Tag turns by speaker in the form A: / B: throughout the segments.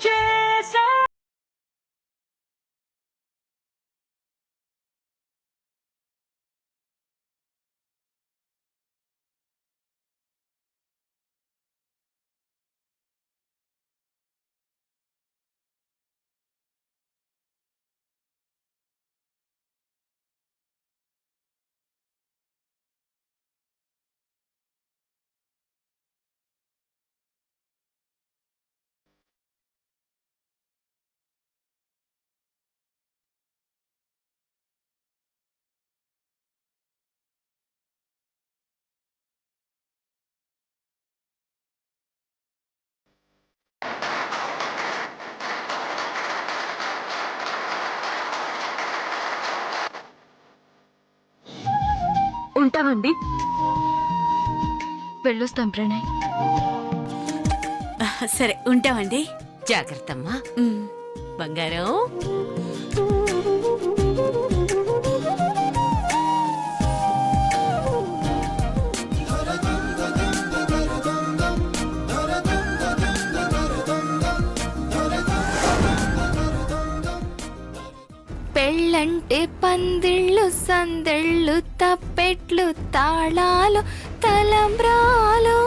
A: చేసా.
B: ఉంటామండి. వెళ్ళొస్తాం ప్రణయ్.
C: సరే ఉంటామండి.
D: జాగ్రత్తమ్మా. బంగారం.
B: పెళ్ళంటే పందిళ్ళు సందళ్ళు తప్పెట్లు తాళాలు తలంబ్రాలు.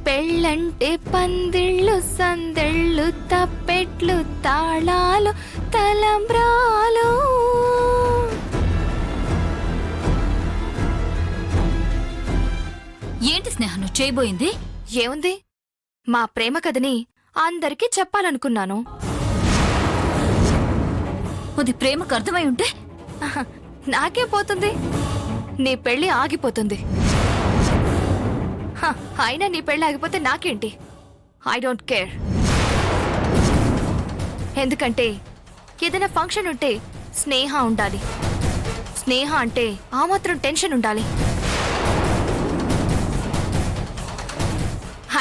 B: పెళ్ళంటే పందిళ్ళు సందళ్ళు తప్పెట్లు తాళాలు తలంబ్రాలు.
E: ఏంటి స్నేహ నువ్వు చేయబోయింది?
B: ఏముంది, మా ప్రేమ కథని అందరికీ చెప్పాలనుకున్నాను.
E: అది ప్రేమకు అర్థమై ఉంటే
B: ఆహా, నాకే పోతుంది, నీ పెళ్లి ఆగిపోతుంది. హ, అయినా నీ పెళ్లి ఆగిపోతే నాకేంటి, ఐ డోంట్ కేర్. ఎందుకంటే ఏదైనా ఫంక్షన్ ఉంటే స్నేహ ఉండాలి. స్నేహ అంటే ఆ మాత్రం టెన్షన్ ఉండాలి.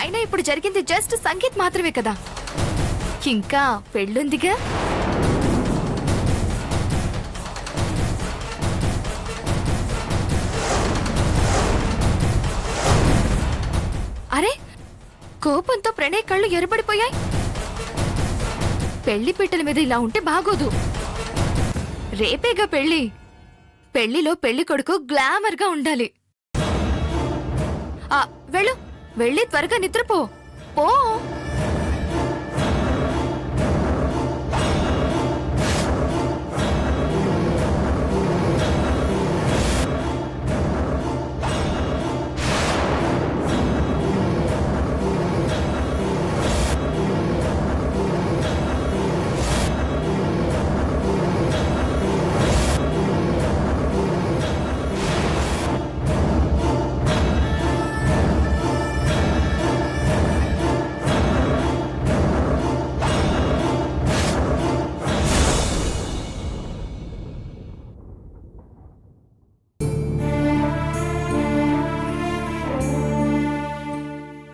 B: అయినా ఇప్పుడు జరిగింది జస్ట్ సంగీత్ మాత్రమే కదా, ఇంకా పెళ్ళుందిగా. అరే, కోపంతో ప్రణయ్ కళ్ళు ఎర్రబడిపోయాయి. పెళ్లి పీటల మీద ఇలా ఉంటే బాగోదు. రేపేగా పెళ్లి. పెళ్లిలో పెళ్లి కొడుకు గ్లామర్ గా ఉండాలి. వెళ్ళు, వెళ్ళి త్వరగా నిద్రపో. పో.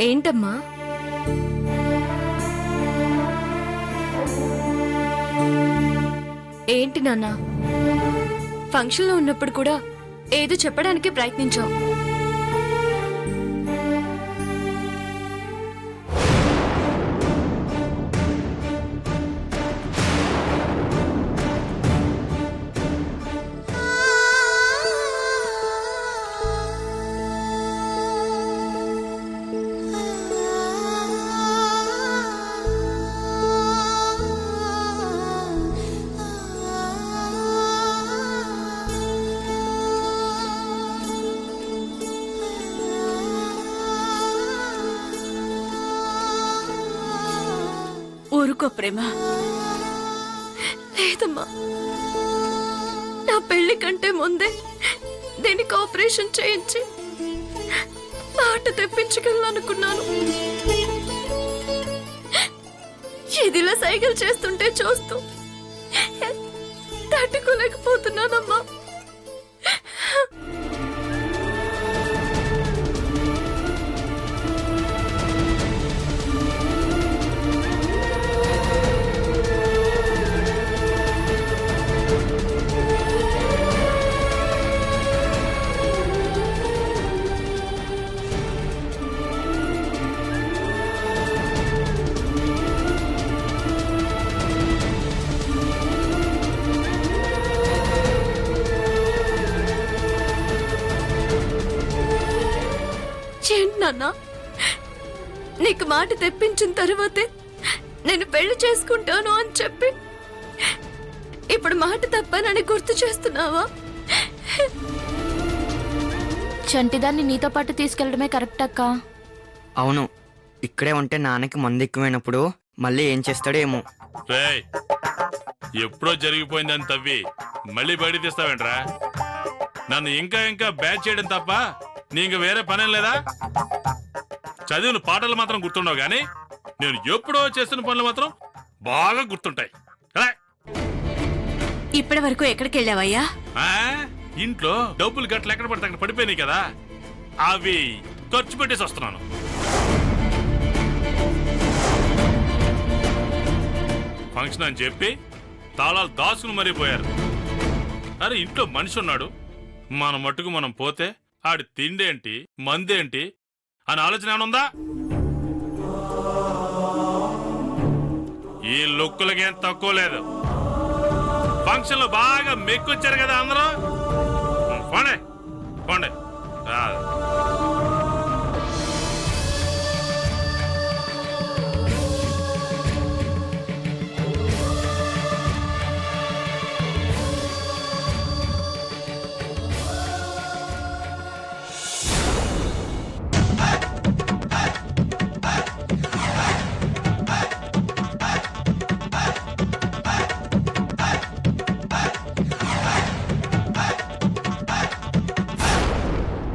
B: ఏంటమ్మా? ఏంటి నాన్న, ఫంక్షన్లో ఉన్నప్పుడు కూడా ఏదో చెప్పడానికి ప్రయత్నించావు.
C: ఊరుకో ప్రేమ.
B: లేదమ్మా, నా పెళ్లి కంటే ముందే దీనికి ఆపరేషన్ చేయించి మాట తెప్పించగలను అనుకున్నాను. ఇదిలా సైకిల్ చేస్తుంటే చూస్తూ తట్టుకోలేకపోతున్నానమ్మా. నాన్న నీకు మాట తెప్పించిన తర్వాతే నేను పెళ్లి చేసుకుంటాను అని చెప్పి ఇప్పుడు మాట తప్పానని గుర్తు చేస్తున్నావా? చంటిదాన్ని నీతో పాటు తీసుకెళ్లడమే కరెక్ట్ అక్క.
A: అవును, ఇక్కడే ఉంటే నాన్నకి మందు ఎక్కువైనప్పుడు మళ్ళీ ఏం చేస్తాడో ఏమో.
F: రేయ్, ఎప్పుడో జరిగిపోయిందని తవ్వి మళ్ళీ బయట తీస్తావేంట్రా? నన్ను ఇంకా ఇంకా బ్యాచ్ చేయడం తప్ప నీ ఇంక వేరే పనేం లేదా? చదివిన పాటలు మాత్రం గుర్తుండవు గాని నేను ఎప్పుడో చేస్తున్న పనులు మాత్రం బాగా గుర్తుంటాయి. రా.
C: ఇప్పటి వరకు ఎక్కడికి వెళ్ళావయ్యా?
F: ఆ, ఇంట్లో డబ్బులు గట్ల ఎక్కడ పడితే అక్కడ పడిపోయినాయి కదా, అవి ఖర్చు పెట్టేసి వస్తున్నాను. ఫంక్షన్ అని చెప్పి తాళాలు దాచుకుని మరీ పోయారు. అరే, ఇంట్లో మనిషి ఉన్నాడు, మన మట్టుకు మనం పోతే ఆడి తిండేంటి మందేంటి అని ఆలోచన ఏమనుందా? ఈ లుక్కులకేం తక్కువ లేదు. ఫంక్షన్ లో బాగా మెక్కొచ్చారు కదా అందరూ. పోండి పోండి.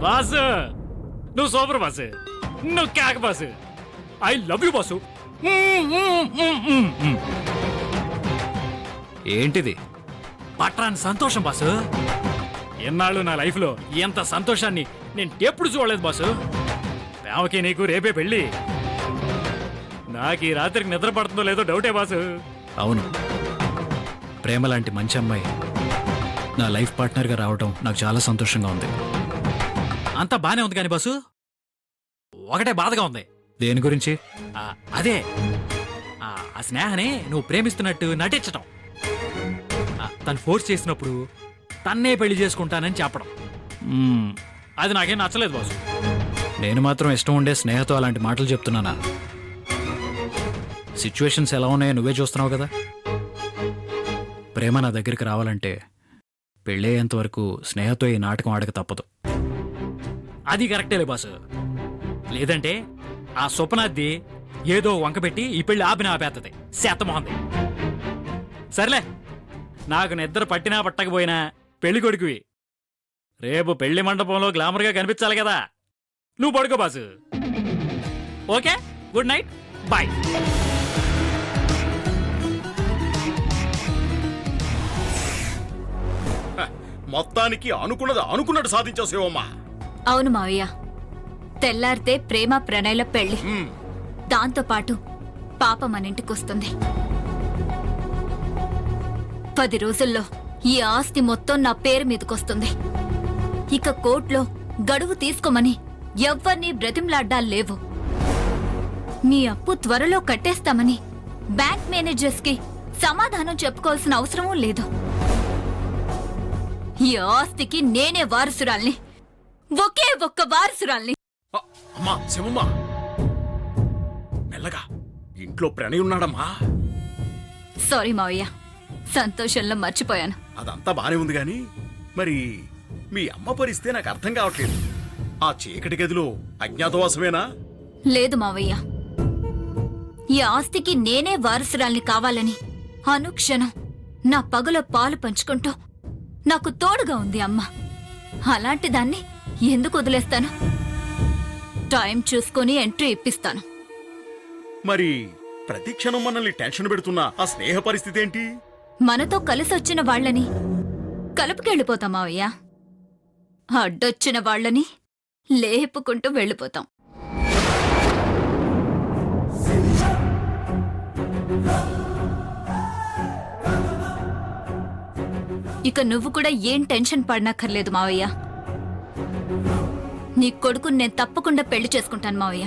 G: బాసు, నువ్వు సూపర్ బాసు, నువ్వు కేక boss. I love you boss. ఏంటిది? పట్రాని సంతోషం బాసు. ఎన్నాళ్ళు నా లైఫ్లో ఎంత సంతోషాన్ని నేను ఎప్పుడు చూడలేదు బాసు. ప్రేమకి నీకు రేపే పెళ్ళి. నాకు ఈ రాత్రికి నిద్ర పడుతుందో లేదో డౌటే బాసు.
H: అవును, ప్రేమ లాంటి మంచి అమ్మాయి నా లైఫ్ పార్ట్నర్గా రావడం నాకు చాలా సంతోషంగా ఉంది.
G: అంతా బానే ఉంది కానీ బాసు, ఒకటే బాధగా ఉంది.
H: దేని గురించి?
G: అదే ఆ స్నేహని నువ్వు ప్రేమిస్తున్నట్టు నటించటం. తను ఫోర్స్ చేసినప్పుడు తన్నే పెళ్లి చేసుకుంటానని చెప్పడం, అది నాకేం నచ్చలేదు బాసు.
H: నేను మాత్రం ఇష్టం ఉండే స్నేహతో అలాంటి మాటలు చెప్తున్నానా? సిచ్యువేషన్స్ ఎలా ఉన్నాయో నువ్వే చూస్తున్నావు కదా. ప్రేమ నా దగ్గరికి రావాలంటే పెళ్ళయ్యేంత వరకు స్నేహతో ఈ నాటకం ఆడక తప్పదు.
G: అది కరెక్టేలే బాసు. లేదంటే ఆ స్వప్నాద్ది ఏదో వంకపెట్టి ఈ పెళ్లి ఆపేస్తుంది శాతమోహంది. సర్లే, నాకు నిద్ర పట్టినా పట్టకపోయినా పెళ్లి కొడుకువి. రేపు పెళ్లి మండపంలో గ్లామర్గా కనిపించాలి కదా. నువ్వు పడుకో boss. Okay, good night, bye.
I: మొత్తానికి అనుకున్నట్టు సాధించావు శివమ్మ.
E: అవును మావయ్య, తెల్లారితే ప్రేమ ప్రణయల పెళ్లి. దాంతో పాటు పాప మన ఇంటికొస్తుంది. 10 రోజుల్లో ఈ ఆస్తి మొత్తం నా పేరు మీదకొస్తుంది. ఇక కోర్టులో గడువు తీసుకోమని ఎవ్వరినీ బ్రతిమ్లాడ్డాలు లేవు. మీ అప్పు త్వరలో కట్టేస్తామని బ్యాంక్ మేనేజర్స్ కి సమాధానం చెప్పుకోవాల్సిన అవసరమూ లేదు. ఈ ఆస్తికి నేనే వారసురాల్ని, ఒకే ఒక్క వారసురాల్ని.
I: అమ్మా శివమ్మ, మెల్లగా, ఇంట్లో ప్రణయ్ ఉన్నాడమ్మా.
E: సారీ మావయ్య, సంతోషంలో మర్చిపోయాను.
I: అదంతా బానే ఉంది గాని మరి మీ అమ్మ పరిస్థితే నాకు అర్థం కావట్లేదు. ఆ చీకటి గదిలో అజ్ఞాతవాసమేనా?
E: లేదు మావయ్య, ఈ ఆస్తికి నేనే వారసురాల్ని కావాలని అనుక్షణం నా పగలో పాలు పంచుకుంటూ నాకు తోడుగా ఉంది అమ్మ. అలాంటి దాన్ని ఎందుకు వదిలేస్తాను? టైం చూసుకొని ఎంట్రీ ఇప్పిస్తాను.
I: మరి ప్రతి క్షణం మనల్ని టెన్షన్ పెడుతున్న ఆ స్నేహ పరిస్థితి ఏంటి?
E: మనతో కలిసొచ్చిన వాళ్ళని కలుపుకెళ్ళిపోతాం మావయ్య, అడ్డొచ్చిన వాళ్ళని లేపుకుంటూ వెళ్ళిపోతాం. ఇక నువ్వు కూడా ఏం టెన్షన్ పడనక్కర్లేదు మావయ్య. నీ కొడుకుని నేను తప్పకుండా పెళ్లి చేసుకుంటాను మావయ్య.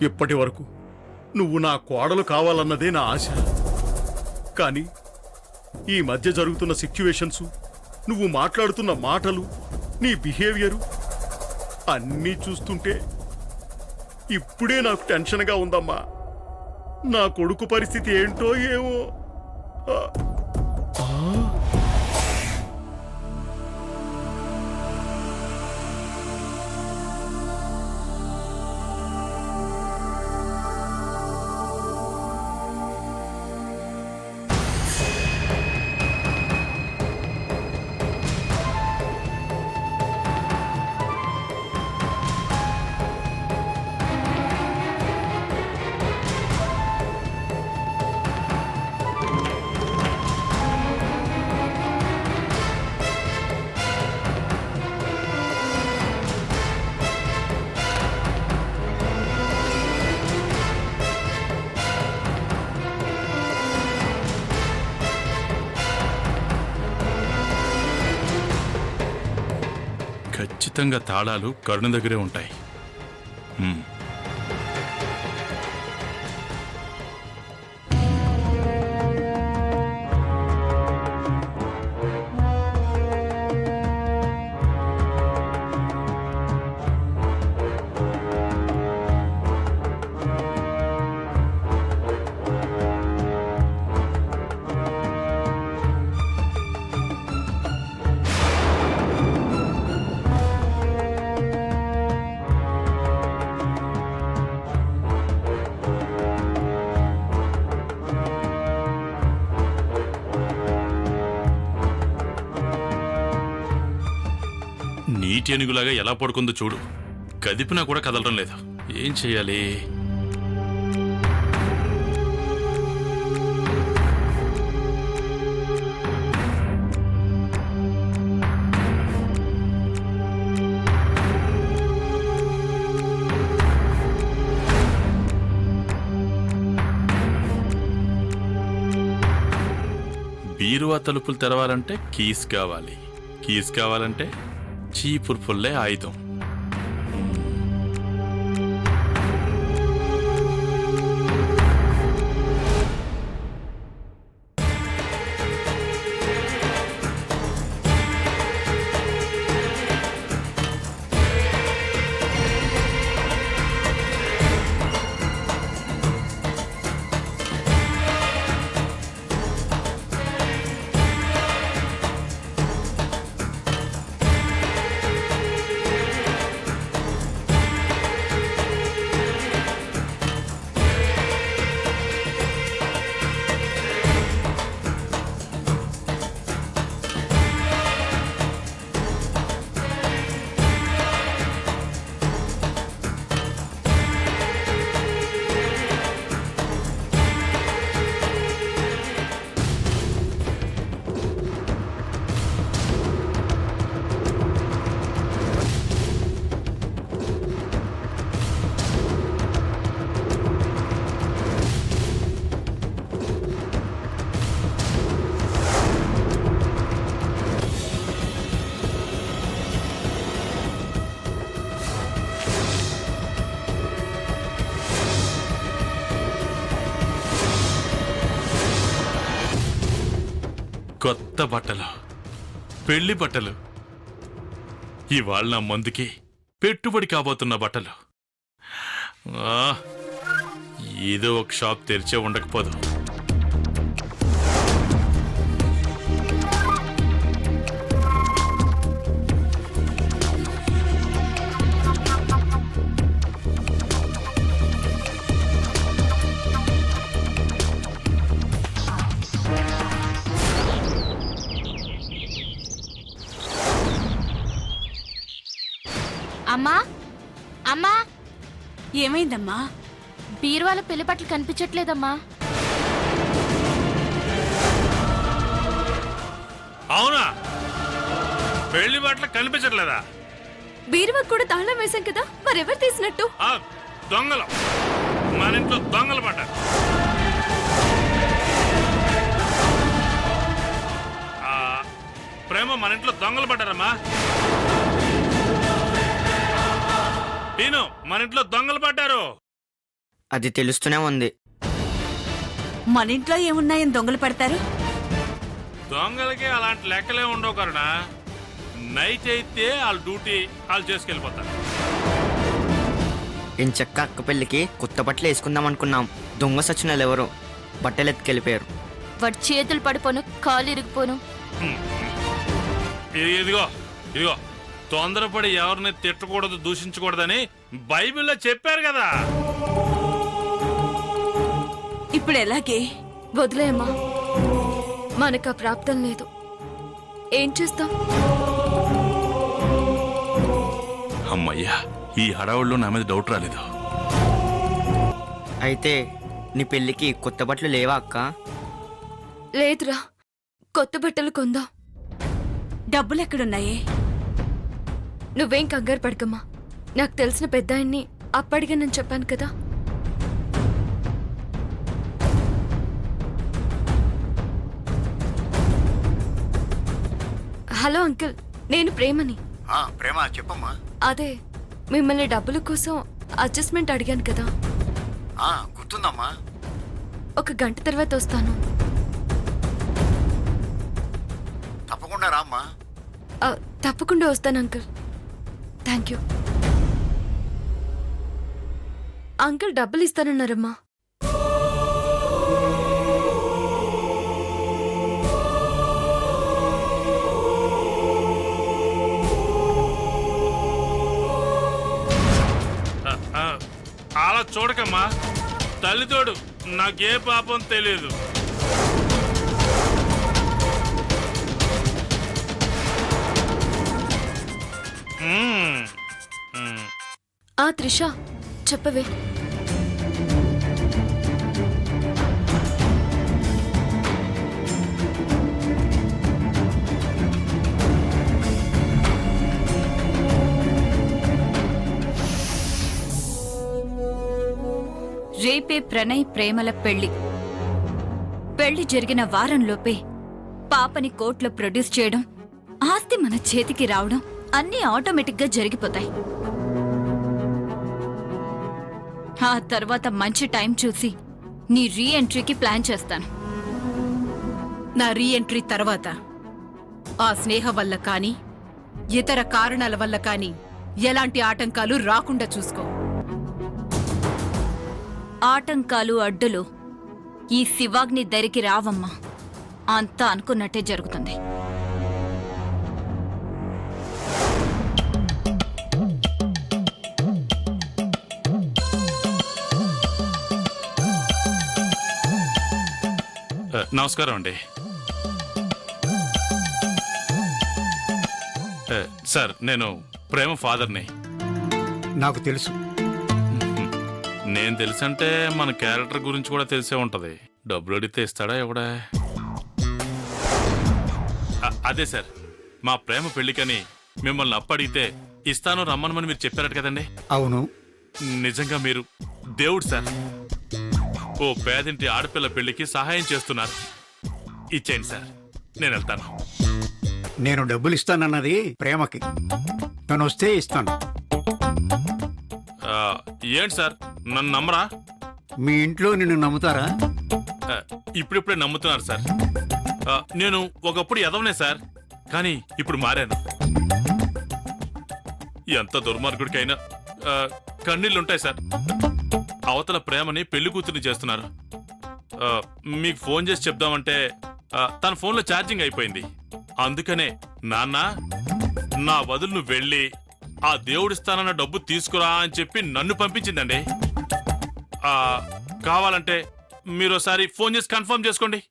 I: ఇప్పటి వరకు నువ్వు నా కోడలు కావాలన్నదే నా ఆశ. కానీ ఈ మధ్య జరుగుతున్న సిచ్యువేషన్స్, నువ్వు మాట్లాడుతున్న మాటలు, నీ బిహేవియరు అన్నీ చూస్తుంటే ఇప్పుడే నాకు టెన్షన్గా ఉందమ్మా. నా కొడుకు పరిస్థితి ఏంటో ఏమో.
F: ఖచ్చితంగా తాళాలు కరుణ దగ్గరే ఉంటాయి. నీటి ఏనుగులాగా ఎలా పడుకుందో చూడు. కదిపినా కూడా కదలడం లేదు. ఏం చెయ్యాలి? బీరువా తలుపులు తెరవాలంటే కీస్ కావాలి. కీస్ కావాలంటే చీపురు పుల్లే ఆయుధం. కొత్త బట్టలు, పెళ్లి బట్టలు, ఇవాళ నా మందుకి పెట్టుబడి కాబోతున్న బట్టలు. ఏదో ఒక షాప్ తెరిచే ఉండకపోదు.
B: అమ్మా, అమ్మా,
C: ఏమైందమ్మా?
B: బీరువాల పెళ్లి బట్టలు కనిపించట్లేదమ్మా.
F: అవునా? పెళ్లి బట్టలు కనిపించట్లేదా?
B: బీరువాకు కూడా తాళం వేశాం కదా, మరెవరు తీసినట్టు?
F: దొంగలు మన ఇంట్లో దొంగలు పడ్డారు. ప్రేమ, మన ఇంట్లో దొంగలు పడ్డారమ్మా. నేను మన ఇంట్లో దొంగలు పడ్డారు.
A: అది తెలుస్తూనే ఉంది.
C: మన ఇంట్లో ఏమున్నాయని దొంగలు పడతారు?
F: దొంగలకి అలాంటి లెక్కలే ఉండవు కరుణ. నైట్ అయితే వాళ్ళ డ్యూటీ వాళ్ళు చేసుకెళ్ళిపోతారు.
A: ఇంచక్క అక్క పెళ్ళికి కొత్త బట్టలు వేసుకుందాం అనుకున్నాం. దొంగ సచ్చినలు ఎవరు బట్టలు ఎత్తుకెళ్ళిపోయారు.
B: వాడి చేతులు పడిపోను, కాళ్ళు ఇరిగిపోను.
F: ఇదిగో ఇదిగో, తొందరపడి ఎవరిని తిట్టకూడదు, దూషించకూడదని బైబిల్లో చెప్పారు కదా.
C: ఇప్పుడు ఎలాగే?
B: వదిలేయమ్మా, మనకు ఆ ప్రాప్తం లేదు. ఏం చేస్తాం?
F: అమ్మయ్యా, ఈ హడావుల్లో నా మీద డౌట్ రాలేదు.
A: అయితే నీ పెళ్ళికి కొత్త బట్టలు లేవా అక్క?
B: లేదురా, కొత్త బట్టలు కొందాం.
C: డబ్బులు ఎక్కడున్నాయే?
B: నువ్వేం కంగారు పడకమ్మా. నాకు తెలిసిన పెద్ద ఆయన్ని అప్పడిగా నేను చెప్పాను కదా. హలో అంకుల్, నేను ప్రేమని.
J: ప్రేమ చెప్పమ్మా.
B: అదే, మిమ్మల్ని డబ్బుల కోసం అడ్జస్ట్మెంట్ అడిగాను కదా.
J: గుర్తుందమ్మా.
B: ఒక గంట తర్వాత వస్తాను.
J: తప్పకుండా రామ్మా.
B: తప్పకుండా వస్తాను అంకుల్. Thank you. అంకుల్ డబ్బులు ఇస్తానన్నారమ్మా.
F: అలా చూడకమ్మా, తల్లితోడు నాకే పాపం తెలియదు.
B: త్రిష, చెప్పవే.
E: రేపే ప్రణయ్ ప్రేమల పెళ్లి. పెళ్లి జరిగిన వారంలోపే పాపని కోర్టులో ప్రొడ్యూస్ చేయడం, ఆస్తి మన చేతికి రావడం అన్నీ ఆటోమేటిక్గా జరిగిపోతాయి. ఆ తర్వాత మంచి టైం చూసి నీ రీ ఎంట్రీకి ప్లాన్ చేస్తాను.
C: నా రీ ఎంట్రీ తర్వాత ఆ స్నేహ వల్ల కానీ ఇతర కారణాల వల్ల కానీ ఎలాంటి ఆటంకాలు రాకుండా చూసుకో.
E: ఆటంకాలు అడ్డులు ఈ శివాగ్ని దరికి రావమ్మా. అంతా అనుకున్నట్టే జరుగుతుంది.
F: నమస్కారం అండి. సార్, నేను ప్రేమ ఫాదర్ని.
J: నాకు తెలుసు.
F: నేను తెలుసంటే మన క్యారెక్టర్ గురించి కూడా తెలిసే ఉంటది. డబ్బులు అడిగితే ఇస్తాడా ఎవడా? అదే సార్, మా ప్రేమ పెళ్లికని మిమ్మల్ని అప్పడిగితే ఇస్తాను రమ్మనమని మీరు చెప్పారట కదండి.
J: అవును.
F: నిజంగా మీరు దేవుడు సార్. ఓ పేదింటి ఆడపిల్ల పెళ్లికి సహాయం చేస్తున్నారు. ఇచ్చేయండి సార్, నేను వెళ్తాను.
J: నేను డబ్బులు ఇస్తానన్నది ప్రేమకి. తను వస్తే ఇస్తాను.
F: ఏంటి సార్, నన్ను నమ్మరా?
J: మీ ఇంట్లో నిన్ను నమ్ముతారా?
F: ఇప్పుడిప్పుడే నమ్ముతున్నారు సార్. నేను ఒకప్పుడు ఎదవనే సార్, కానీ ఇప్పుడు మారాను. ఎంత దుర్మార్గుడికైనా కన్నీళ్ళుంటాయి సార్. అవతల ప్రేమని పెళ్లి కూతుర్ని చేస్తున్నారు. మీకు ఫోన్ చేసి చెప్దామంటే తన ఫోన్లో ఛార్జింగ్ అయిపోయింది. అందుకనే నాన్న, నా వదులు నువ్వు వెళ్ళి ఆ దేవుడిస్తానన్న డబ్బు తీసుకురా అని చెప్పి నన్ను పంపించిందండి. కావాలంటే మీరు ఒకసారి ఫోన్ చేసి కన్ఫర్మ్ చేసుకోండి.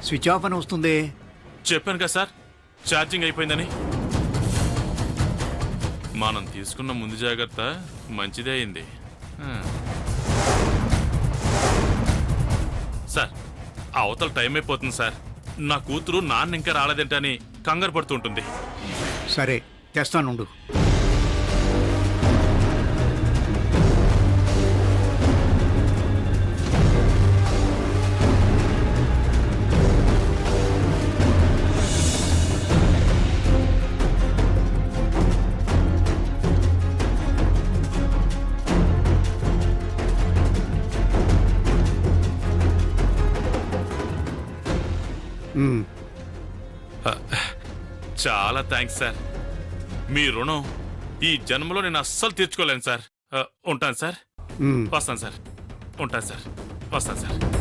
J: స్విచ్ ఆఫ్ అని వస్తుంది.
F: చెప్పాను కదా సార్, ఛార్జింగ్ అయిపోయిందని. మనం తీసుకున్న ముందు జాగ్రత్త మంచిదే అయింది. సార్, అవతల టైం అయిపోతుంది సార్. నా కూతురు నాన్న ఇంకా రాలేదేంటని కంగారు పడుతుంటుంది.
J: సరే, తెస్తానుండు. ఉమ్.
F: చాలా థ్యాంక్స్ సార్. మీ రుణం ఈ జన్మలో నేను అస్సలు తీర్చుకోలేను సార్. ఉంటాను సార్.
J: ఉమ్.
F: వస్తాను సార్. ఉంటాను సార్. వస్తాను సార్.